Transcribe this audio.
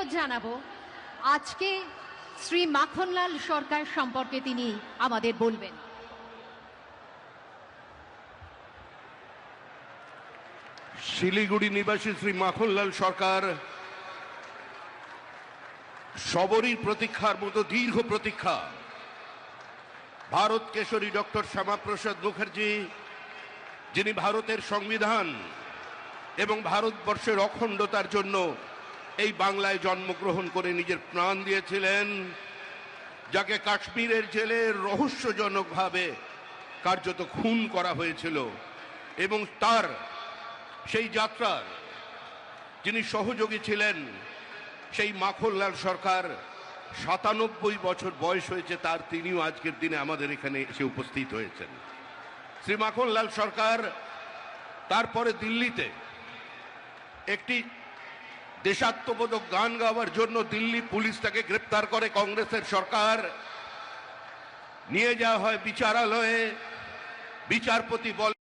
অনুরোধ জানাবো আজকে শ্রী মাখনলাল সরকার সম্পর্কে তিনি আমাদের বলবেন। শিলিগুড়ি নিবাসী শ্রী মাখনলাল সরকার সবরই প্রতীক্ষার মতো দীর্ঘ প্রতীক্ষা। ভারত কেশরী ডক্টর শ্যামাপ্রসাদ মুখার্জি, যিনি ভারতের সংবিধান এবং ভারতবর্ষের অখণ্ডতার জন্য এই বাংলায় জন্মগ্রহণ করে নিজের প্রাণ দিয়েছিলেন, যাকে কাশ্মীরের জেলে রহস্যজনকভাবে কার্যত খুন করা হয়েছিল, এবং তার সেই যাত্রার যিনি সহযোগী ছিলেন, সেই মাখনলাল সরকার ৯৭ বছর বয়স হয়েছে তার, তিনিও আজকের দিনে আমাদের এখানে এসে উপস্থিত হয়েছেন। শ্রী মাখনলাল সরকার তারপরে দিল্লিতে একটি দেশাত্মবোধক গান গাওয়ার জন্য দিল্লি পুলিশ তাকে গ্রেপ্তার করে, কংগ্রেসের সরকার নিয়ে যাওয়া হয় বিচারালয়ে। বিচারপতি বলে